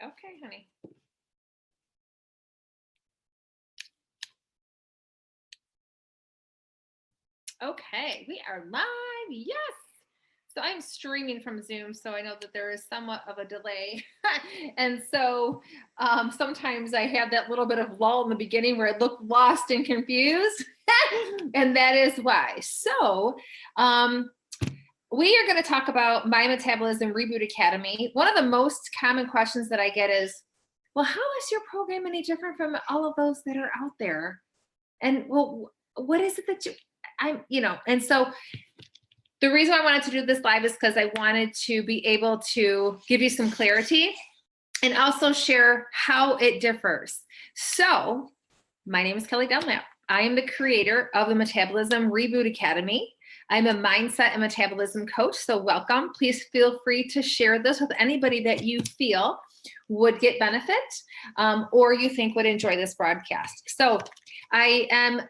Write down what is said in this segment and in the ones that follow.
Okay, honey. Okay, we are live. Yes. So I'm streaming from Zoom, so I know that there is somewhat of a delay. And so sometimes I have that little bit of lull in the beginning where I look lost and confused. And that is why. So we are going to talk about My Metabolism Reboot Academy. One of the most common questions that I get is, well, how is your program any different from all of those that are out there? And well, what is it that and so the reason I wanted to do this live is because I wanted to be able to give you some clarity and also share how it differs. So my name is Kelly Dunlap. I am the creator of the Metabolism Reboot Academy. I'm a mindset and metabolism coach, so welcome. Please feel free to share this with anybody that you feel would get benefit or you think would enjoy this broadcast. So I am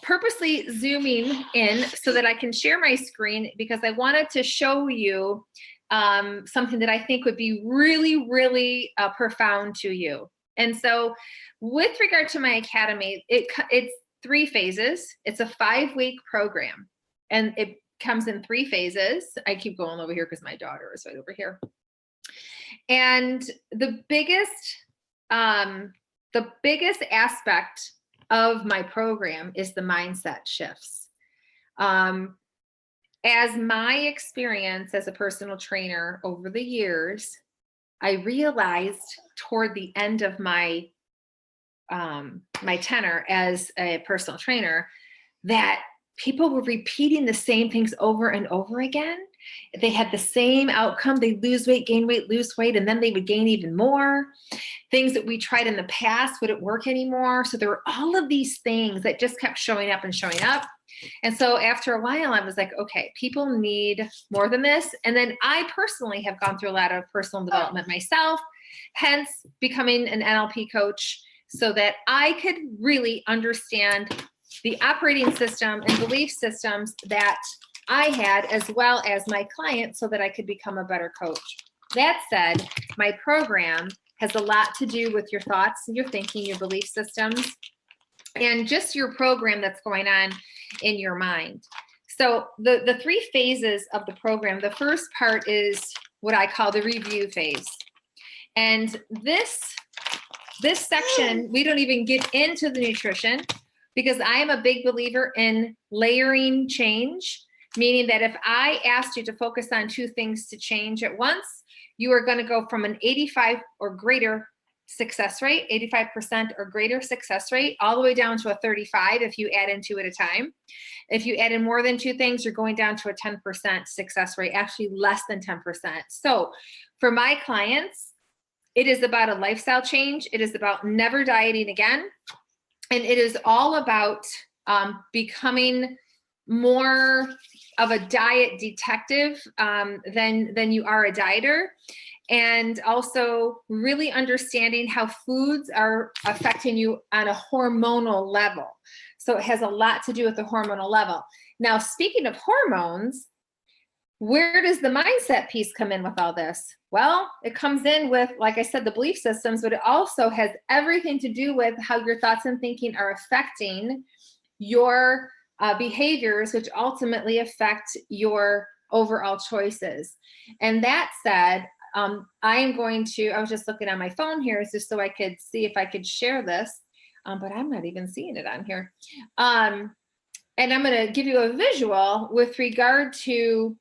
purposely zooming in so that I can share my screen because I wanted to show you something that I think would be really, really profound to you. And so with regard to my academy, it's 3 phases. It's a 5-week program and it comes in 3 phases. I keep going over here because my daughter is right over here. And the biggest aspect of my program is the mindset shifts. As my experience as a personal trainer over the years, I realized toward the end of my my tenure as a personal trainer that people were repeating the same things over and over again. They had the same outcome. They lose weight, gain weight, lose weight, and then they would gain even more. Things that we tried in the past wouldn't work anymore. So there were all of these things that just kept showing up and showing up. And so after a while, I was like, okay, people need more than this. And then I personally have gone through a lot of personal development myself, hence becoming an NLP coach so that I could really understand the operating system and belief systems that I had as well as my clients so that I could become a better coach. That said, my program has a lot to do with your thoughts, your thinking, your belief systems, and just your program that's going on in your mind. So the 3 phases of the program, the first part is what I call the review phase. And this section, we don't even get into the nutrition because I am a big believer in layering change, meaning that if I asked you to focus on 2 things to change at once, you are going to go from an 85 or greater success rate, 85% or greater success rate, all the way down to a 35 if you add in 2 at a time. If you add in more than 2 things, you're going down to a 10% success rate, actually less than 10%. So for my clients, it is about a lifestyle change. It is about never dieting again. And it is all about becoming more of a diet detective than you are a dieter, and also really understanding how foods are affecting you on a hormonal level. So it has a lot to do with the hormonal level. Now, speaking of hormones, where does the mindset piece come in with all this? Well, it comes in with, like I said, the belief systems, but it also has everything to do with how your thoughts and thinking are affecting your behaviors, which ultimately affect your overall choices. And that said, I was just looking on my phone here just so I could see if I could share this, but I'm not even seeing it on here. And I'm going to give you a visual with regard to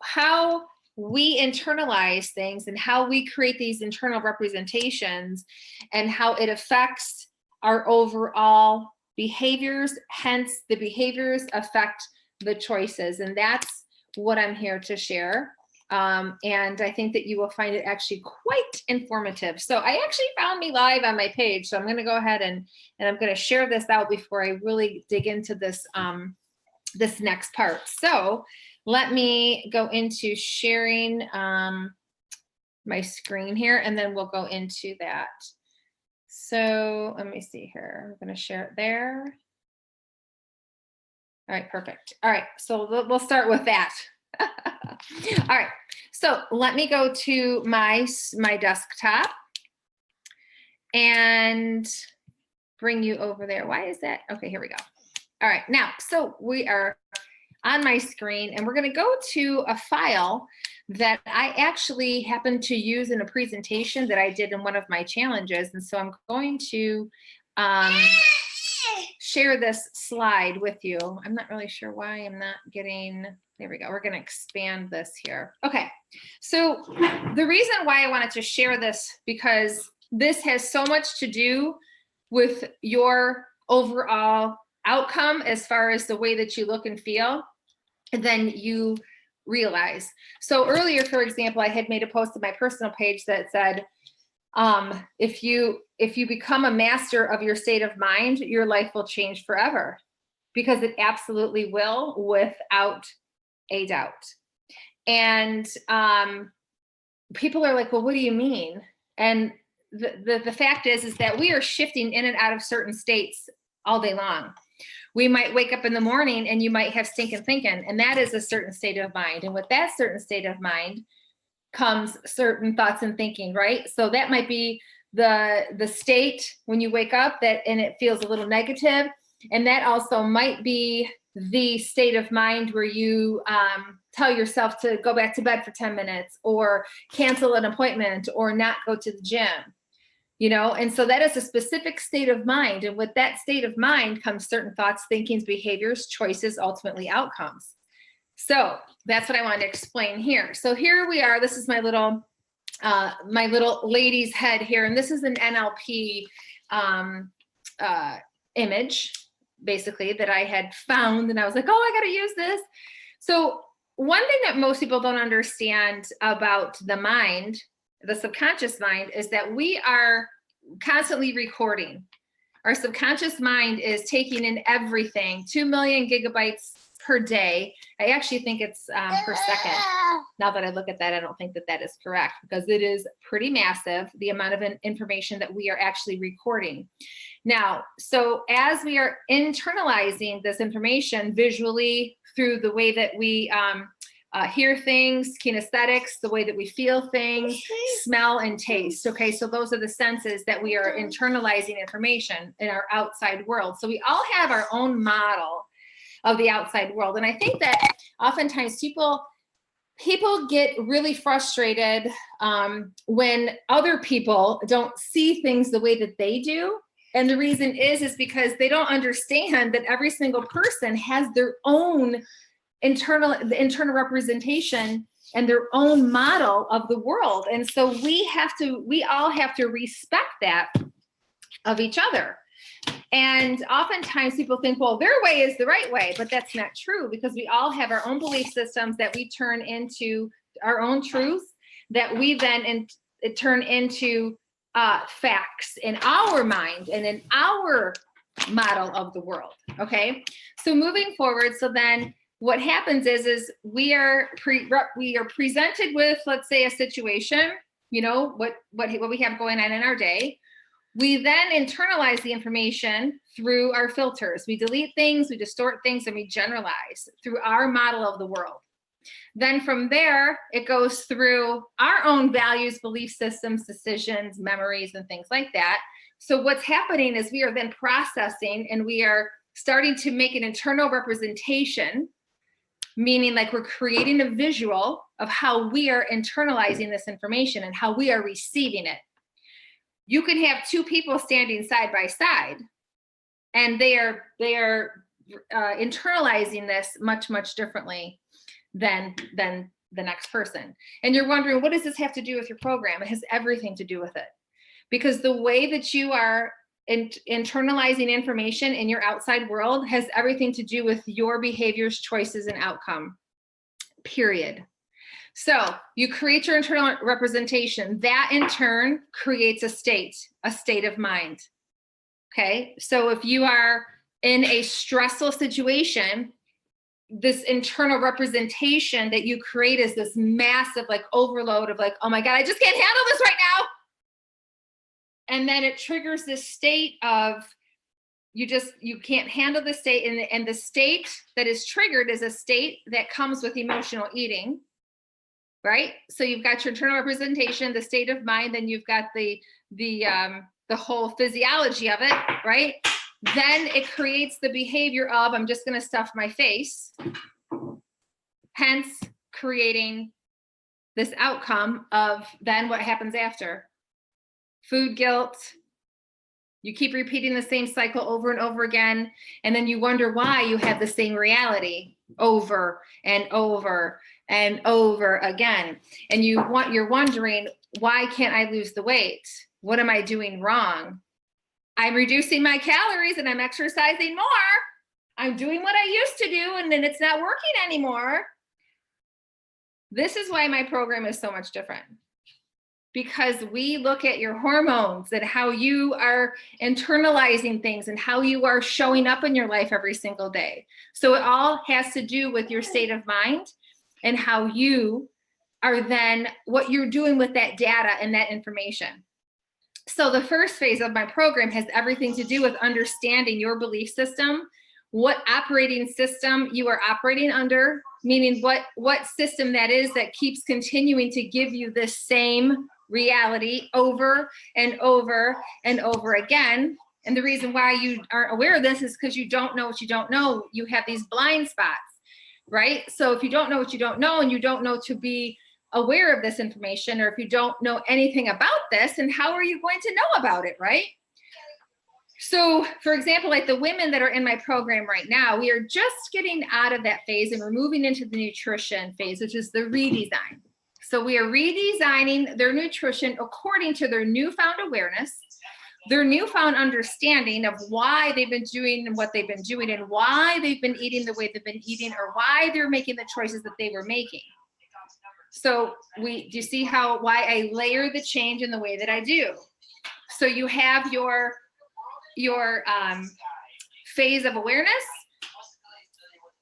how we internalize things and how we create these internal representations and how it affects our overall behaviors. Hence, the behaviors affect the choices. And that's what I'm here to share. And I think that you will find it actually quite informative. So I actually found me live on my page. So I'm going to go ahead and I'm going to share this out before I really dig into this, this next part. So let me go into sharing my screen here, and then we'll go into that. So let me see here. I'm going to share it there. All right, perfect. All right, so we'll start with that. All right, so let me go to my desktop, and bring you over there. Why is that? Okay, here we go. All right, now, so we are on my screen, and we're going to go to a file that I actually happened to use in a presentation that I did in one of my challenges. And so I'm going to share this slide with you. I'm not really sure why I'm not getting, there we go. We're going to expand this here. Okay, so the reason why I wanted to share this, because this has so much to do with your overall outcome as far as the way that you look and feel, then you realize. So earlier, for example, I had made a post on my personal page that said, if you become a master of your state of mind, your life will change forever, because it absolutely will, without a doubt. And people are like, well, what do you mean? And the fact is that we are shifting in and out of certain states all day long. We might wake up in the morning and you might have stinking thinking, and that is a certain state of mind. And with that certain state of mind comes certain thoughts and thinking, right? So that might be the state when you wake up, that and it feels a little negative. And that also might be the state of mind where you tell yourself to go back to bed for 10 minutes or cancel an appointment or not go to the gym. You know, and so that is a specific state of mind. And with that state of mind comes certain thoughts, thinkings, behaviors, choices, ultimately outcomes. So that's what I wanted to explain here. So here we are. This is my little lady's head here. And this is an NLP image, basically, that I had found. And I was like, oh, I got to use this. So one thing that most people don't understand about the mind, the subconscious mind, is that we are constantly recording. Our subconscious mind is taking in everything, 2 million gigabytes per day. I actually think it's per second. Now that I look at that, I don't think that that is correct, because it is pretty massive, the amount of information that we are actually recording. Now, so as we are internalizing this information visually through the way that we hear things, kinesthetics, the way that we feel things, smell and taste. Okay, so those are the senses that we are internalizing information in our outside world. So we all have our own model of the outside world. And I think that oftentimes people get really frustrated when other people don't see things the way that they do. And the reason is because they don't understand that every single person has their own internal representation and their own model of the world. And so we all have to respect that of each other. And oftentimes people think, well, their way is the right way, but that's not true, because we all have our own belief systems that we turn into our own truths, that we then turn into facts in our mind and in our model of the world. Okay, so moving forward, so then what happens is we are presented with, let's say, a situation, you know, what we have going on in our day. We then internalize the information through our filters. We delete things, we distort things, and we generalize through our model of the world. Then from there, it goes through our own values, belief systems, decisions, memories, and things like that. So what's happening is we are then processing, and we are starting to make an internal representation, meaning like we're creating a visual of how we are internalizing this information and how we are receiving it. You can have two people standing side by side, and they are internalizing this much, much differently than the next person. And you're wondering, what does this have to do with your program? It has everything to do with it, because the way that you are internalizing information in your outside world has everything to do with your behaviors, choices, and outcome, period. So you create your internal representation. That in turn creates a state of mind. Okay, so if you are in a stressful situation, this internal representation that you create is this massive like overload of like, oh my God, I just can't handle this right now. And then it triggers this state of you can't handle the state, and the state that is triggered is a state that comes with emotional eating, right? So you've got your internal representation, the state of mind, then you've got the the whole physiology of it, right? Then it creates the behavior of, I'm just going to stuff my face, hence creating this outcome of then what happens after. Food guilt. You keep repeating the same cycle over and over again, and then you wonder why you have the same reality over and over and over again. And you're wondering, why can't I lose the weight? What am I doing wrong? I'm reducing my calories and I'm exercising more. I'm doing what I used to do, and then it's not working anymore. This is why my program is so much different. Because we look at your hormones and how you are internalizing things and how you are showing up in your life every single day. So it all has to do with your state of mind and how you are then, what you're doing with that data and that information. So the first phase of my program has everything to do with understanding your belief system, what operating system you are operating under, meaning what system that is that keeps continuing to give you this same reality over and over and over again. And the reason why you aren't aware of this is because you don't know what you don't know. You have these blind spots, right? So if you don't know what you don't know, and you don't know to be aware of this information, or if you don't know anything about this, and how are you going to know about it, right? So for example, like the women that are in my program right now, we are just getting out of that phase and we're moving into the nutrition phase, which is the redesign. So we are redesigning their nutrition according to their newfound awareness, their newfound understanding of why they've been doing what they've been doing, and why they've been eating the way they've been eating, or why they're making the choices that they were making. So do you see why I layer the change in the way that I do? So you have your phase of awareness,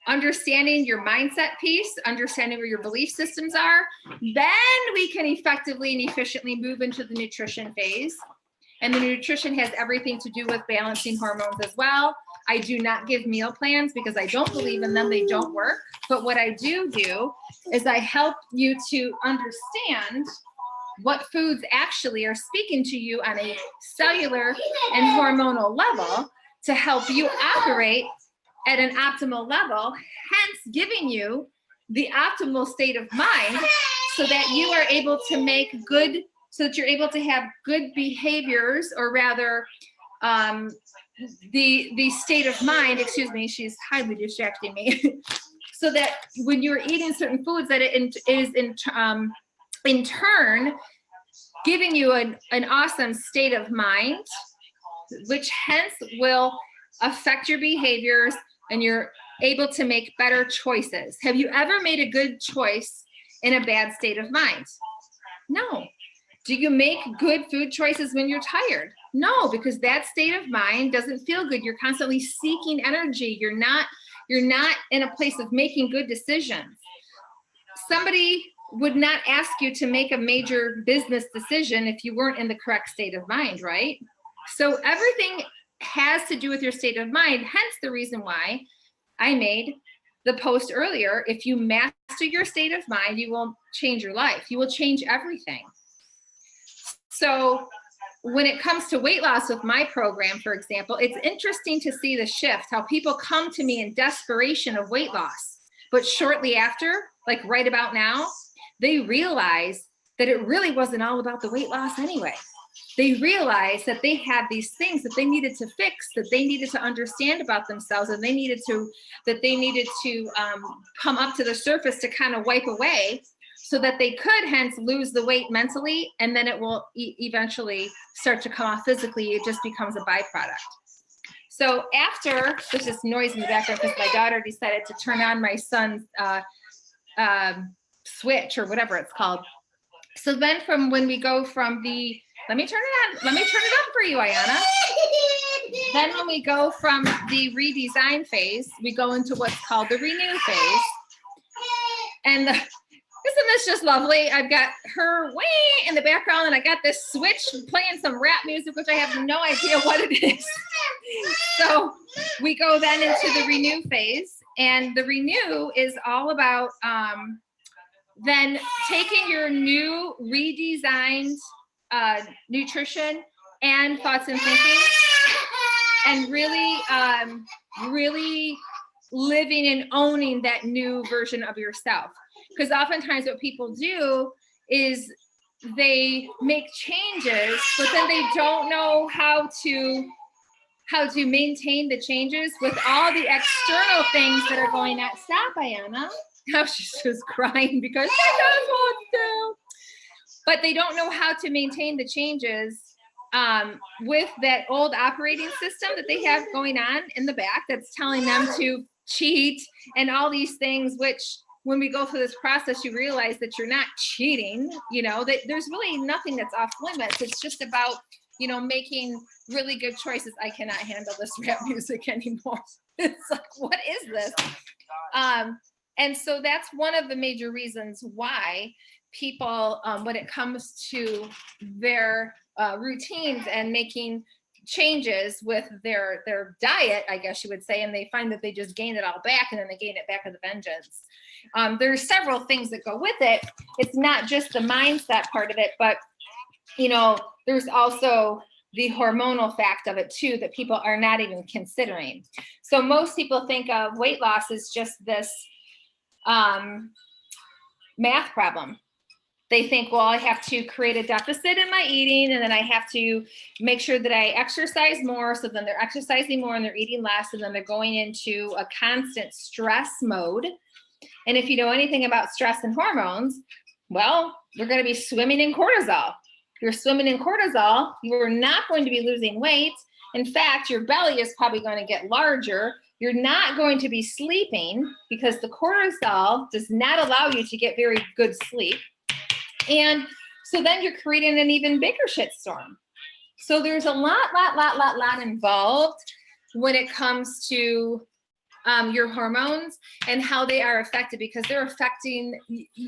understanding your mindset piece, understanding where your belief systems are. Then we can effectively and efficiently move into the nutrition phase. And the nutrition has everything to do with balancing hormones as well. I do not give meal plans because I don't believe in them. They don't work. But what I do is I help you to understand what foods actually are speaking to you on a cellular and hormonal level to help you operate at an optimal level, hence giving you the optimal state of mind so that you are able to make good, so that you're able to have good behaviors, or rather the state of mind, excuse me, she's highly distracting me, so that when you're eating certain foods that it is in turn giving you an awesome state of mind, which hence will affect your behaviors and you're able to make better choices. Have you ever made a good choice in a bad state of mind? No. Do you make good food choices when you're tired? No, because that state of mind doesn't feel good. You're constantly seeking energy. You're not in a place of making good decisions. Somebody would not ask you to make a major business decision if you weren't in the correct state of mind, right? So everything has to do with your state of mind, hence the reason why I made the post earlier. If you master your state of mind, you will change your life. You will change everything. So when it comes to weight loss with my program, for example, it's interesting to see the shift, how people come to me in desperation of weight loss, but shortly after, like right about now, they realize that it really wasn't all about the weight loss anyway. They realized that they had these things that they needed to fix, that they needed to understand about themselves, and they needed to come up to the surface to kind of wipe away, so that they could hence lose the weight mentally, and then it will eventually start to come off physically. It just becomes a byproduct. So after, there's this noise in the background because my daughter decided to turn on my son's switch or whatever it's called. So then when we go from let me turn it on for you, Ayana. Then when we go from the redesign phase, we go into what's called the renew phase. And isn't this just lovely? I've got her way in the background, and I got this switch playing some rap music, which I have no idea what it is. So we go then into the renew phase, and the renew is all about then taking your new redesigned nutrition and thoughts and thinking, and really, really living and owning that new version of yourself. Because oftentimes what people do is they make changes, but then they don't know how to maintain the changes with all the external things that are going on. Stop, Ayanna. Now she's just crying because she does want to. But they don't know how to maintain the changes with that old operating system that they have going on in the back that's telling them to cheat and all these things, which when we go through this process, you realize that you're not cheating, you know, that there's really nothing that's off limits. It's just about, you know, making really good choices. I cannot handle this rap music anymore. It's like, what is this? And so that's one of the major reasons why people, when it comes to their routines and making changes with their diet, I guess you would say, and they find that they just gain it all back, and then they gain it back with a vengeance. There's several things that go with it. It's not just the mindset part of it, but you know, there's also the hormonal fact of it too that people are not even considering. So most people think of weight loss as just this math problem. They think, well, I have to create a deficit in my eating, and then I have to make sure that I exercise more. So then they're exercising more and they're eating less, and then they're going into a constant stress mode. And if you know anything about stress and hormones, well, you're going to be swimming in cortisol. If you're swimming in cortisol, you are not going to be losing weight. In fact, your belly is probably going to get larger. You're not going to be sleeping because the cortisol does not allow you to get very good sleep. And so then you're creating an even bigger shitstorm. So there's a lot involved when it comes to your hormones and how they are affected, because they're affecting,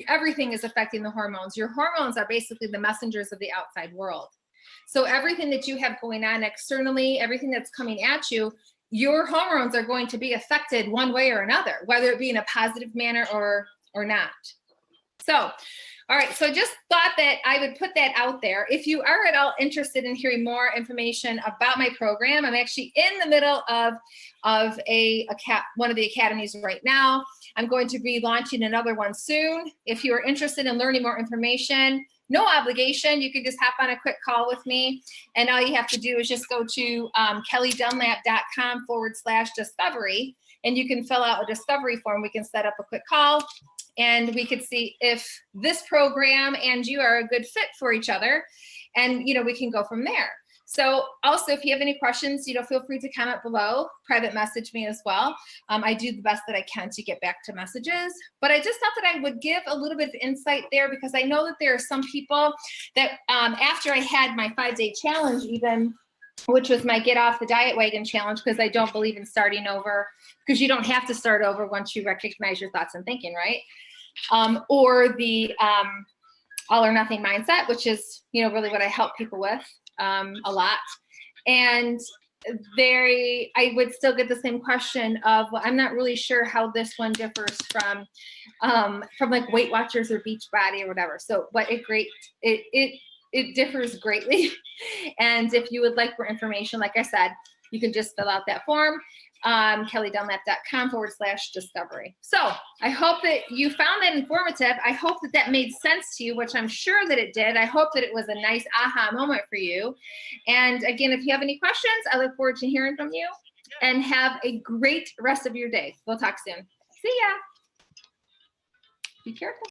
everything is affecting the hormones. Your hormones are basically the messengers of the outside world. So everything that you have going on externally, everything that's coming at you, your hormones are going to be affected one way or another, whether it be in a positive manner or not. So, all right, so just thought that I would put that out there. If you are at all interested in hearing more information about my program, I'm actually in the middle of one of the academies right now. I'm going to be launching another one soon. If you are interested in learning more information, no obligation, you can just hop on a quick call with me. And all you have to do is just go to kellydunlap.com/discovery, and you can fill out a discovery form. We can set up a quick call, and we could see if this program and you are a good fit for each other, and you know, we can go from there. So also, if you have any questions, you know, feel free to comment below, private message me as well. I do the best that I can to get back to messages, but I just thought that I would give a little bit of insight there, because I know that there are some people that after I had my 5-day challenge even, which was my get off the diet wagon challenge, because I don't believe in starting over, because you don't have to start over once you recognize your thoughts and thinking, right? Or the all or nothing mindset, which is, you know, really what I help people with a lot. And I would still get the same question of, well, I'm not really sure how this one differs from like Weight Watchers or Beachbody or whatever. So, but it differs greatly. And if you would like more information, like I said, you can just fill out that form, kellydunlap.com/discovery. So I hope that you found that informative. I hope that that made sense to you, which I'm sure that it did. I hope that it was a nice aha moment for you. And again, if you have any questions, I look forward to hearing from you, and have a great rest of your day. We'll talk soon. See ya. Be careful.